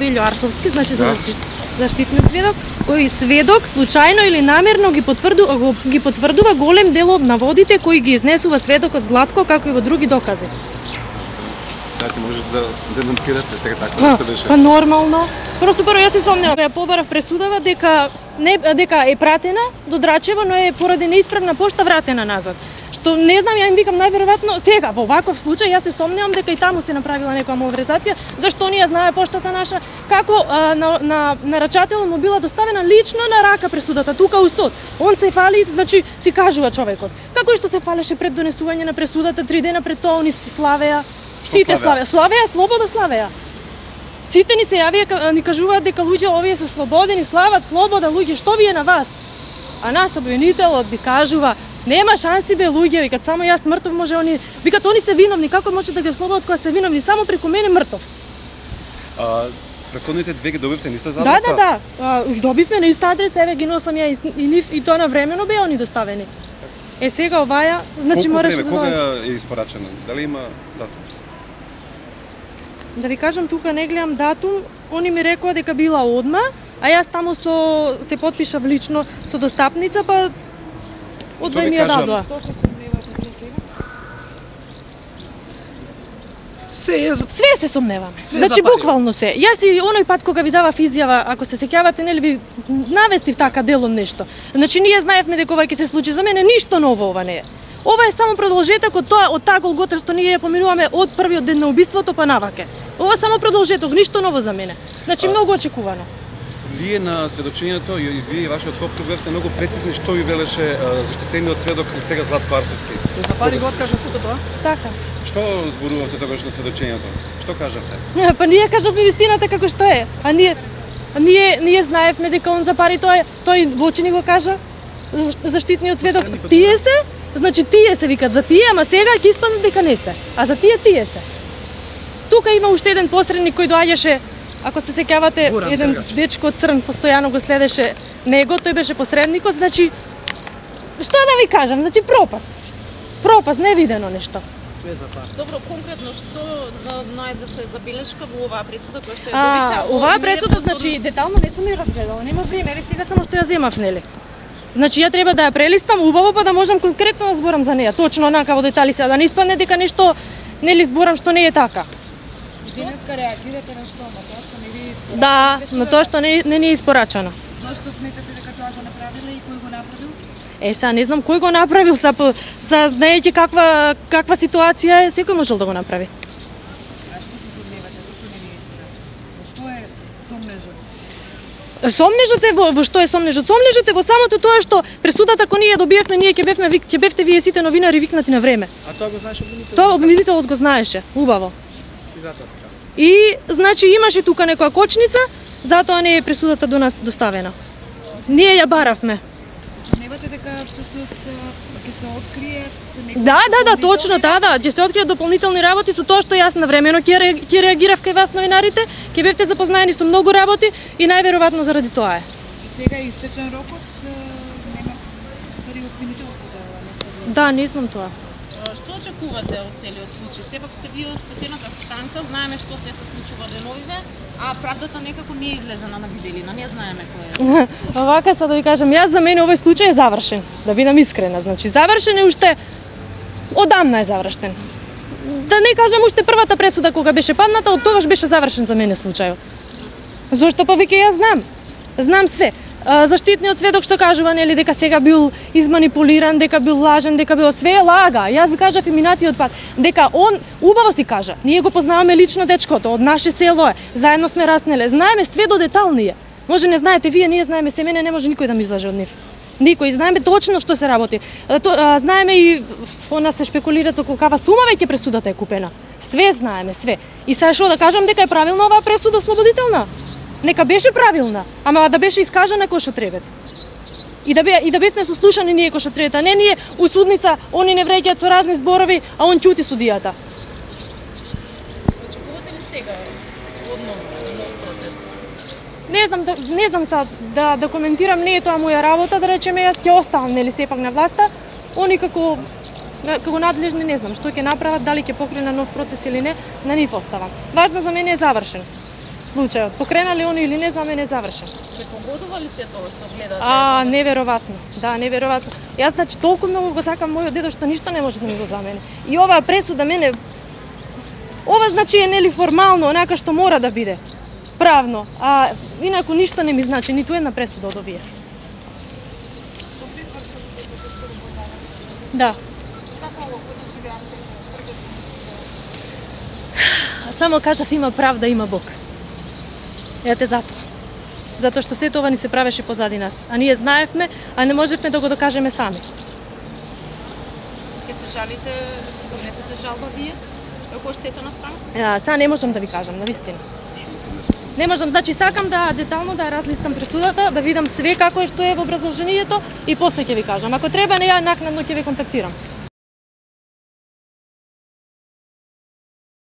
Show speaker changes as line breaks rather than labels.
Велјо Арсовски, значи за заштитниот сведок, кој сведок случајно или намерно ги потврдува голем дел од наводите кои ги изнесува сведокот Златко, како и во други докази.
Ти можеш да демонтирате така што беше.
Па нормално. Прво јас се сомневам, ја побарав пресудава дека е пратена до Драчево, но е поради неисправна пошта вратена назад. Што не знам, ја им викам најверојатно сега во ваков случај јас се сомневам дека и таму се направила некоја малверзација, зашто оние знае поштата наша како на нарачателот му била доставена лично на рака пресудата тука у суд. Он се фали, значи си кажува човекот. Како и што се фалеше пред донесување на пресудата 3 дена пред тоа, они си славеа. Сите славеа, слобода славеа. Сите ни се јавија, ни кажуваат дека луѓе овие се слободени, слават слобода, луѓе, што ви е на вас? А нас обвинителот ви кажува, нема шанси бе луѓе, викат само јас мртов може они, викат они се виновни, како може да ги ослободат кога се виновни, само преку мене мртов.
Претходните две ги добивте, не сте за
адреса? Да. Добивме на иста адреса, еве ги носам ја и нив и тоа навремено беа они доставени. Сега оваја, значи мораше да
кога е испорачена? Дали има датум?
Да ви кажам, тука не гледам датум, они ми рекоа дека била одма, а јас таму се потпишав лично со достапница, па одвај ми ја дадоа.
Што се сомневате сега?
Све се сомневаме. Значи буквално се. Јас и оној пат кога ви давав изјава, ако се сеќавате, нели ви навестив така делом нешто. Значи ние знаевме дека ова ќе се случи, за мене ништо ново ова не е. Ова е само продолжеток од таа голгота што ние ја поминуваме од првиот ден на убиството па наваке. Ова само продолжеток, ништо ново за мене. Значи многу очекувано.
Вие на сведочењето и вие и вашиот сопруг бевте многу прецизни што ви велеше заштитениот сведок сега Златко Арсовски.
За пари го откажа сето тоа?
Така.
Што зборувате тогаш на сведочењето? Што кажавте?
Па ние кажавме вистината како што е. А ние знаевме дека он за пари тој во очи ни го кажа заштитниот сведок. Тие се, значи тие се викат за тие, ама сега ќе испаднат дека не се. А за тие се. Тука има уште еден посредник кој доаѓаше. Ако се сеќавате, еден дечко црн постојано го следеше него, тој беше посредникот, значи што да ви кажам, значи пропаст. Пропаст, невидено нешто.
Све за пар.
Добро, конкретно што најдете забелешка во оваа пресуда која што ја добивте?
Оваа пресуда, значи детално не сум ја разгледала, нема време, еве сега само што ја земав, нели? Значи ја треба да ја прелистам убаво па да можам конкретно да зборам за неја, точно онака во детали сега, да не испадне дека нешто нели зборам што не е така.
Денеска реагирате на што? На тоа што не ви е испорачено?
Да, на тоа што не ни е испорачено.
Зошто сметате дека тоа го направиле и кој го направил?
Сега не знам кој го направил, знаејќи каква ситуација е, секој можел да го направи.
А што се сомневате? Зошто не ви е испорачено? Во што е сомнежот?
Сомнежот е во што е сомнежот? Сомнежот е во самото тоа што пресудата кога ние добиевме, ние ќе бевте вие сите новинари викнати на време.
А тоа го знаеше обвинителот?
Тоа обвинителот го знаеше, убаво.
И затоа се касни.
И значи имаше тука некоја кочница, затоа не е пресудата до нас доставена. Ние ја баравме.
Се сомневате дека всушност ќе се открие
Да, точно, ќе се откријат дополнителни работи со тоа што јас навремено ќе реагирав кај вас новинарите, ќе бевте запознаени со многу работи и најверојатно заради тоа е.
И сега е истечен рокот, нема стари обвинителство да не се.
Да, не знам тоа.
Што очекувате од целиот случај? Сепак сте вие оштетената странка, знаеме што се случува деновиве, а правдата некако не е излезена на виделина, не знаеме кој е.
Овака са да ви кажам, јас за мене овој случај е завршен, да бидам искрена, значи завршен е уште одамна е завршен. Да не кажам уште првата пресуда кога беше падната, од тогаш беше завршен за мене случајот. Зошто па веќе јас знам све. Заштитниот сведок што кажува, нели, дека сега бил изманипулиран, дека бил лажен, дека бил све лага. Јас ви кажав и минатиот пат, дека он убаво си кажа. Ние го познаваме лично дечкото, од наше село е, заедно сме раснеле, знаеме све до деталние. Може не знаете вие, ние знаеме се, мене не може никој да ми излаже од нив. Никој, знаеме точно што се работи. Знаеме и она се шпекулира за колкава сума веќе пресудата е купена. Све знаеме, све. И сега што да кажам дека е правилна оваа пресуда ослободителна? Нека беше правилна, ама да беше искажана кој што требет. И да бевме сослушани ние кој што требет, а не ние у судница, они не вреќаат со разни зборови, а он ќути судијата.
Очекувате ли сега нов процес?
Не знам са да коментирам, не е тоа моја работа, да речеме јас ќе оставам нели сепак на власта. Они како надлежни не знам што ќе направат, дали ќе покренат нов процес или не, на нив оставам. Важно за мене е завршен. случајот. Покренали они или не, за мене е завршен.
Ве погодува ли се тоа што гледате?
Неверојатно. Да, неверојатно. Јас значи толку многу го сакам мојот дедо што ништо не може да ми го замени. И оваа пресуда мене ова значи е нели формално, онака што мора да биде. Правно, а инаку ништо не ми значи, ниту една пресуда од овие. Да. Само кажав има правда, има Бог. Ете затоа. Затоа што сето ова ни се правеше позади нас. А ние знаевме, а не можевме да го докажеме сами.
Ке се жалите, донесете жалба вие? Како штетена странка?
Сега не можам да ви кажам, навистина. Не можам, значи сакам да детално да разлистам пресудата, да видам све како е што е во образложението и после ќе ви кажам. Ако треба, не ја накнадно ќе ви контактирам.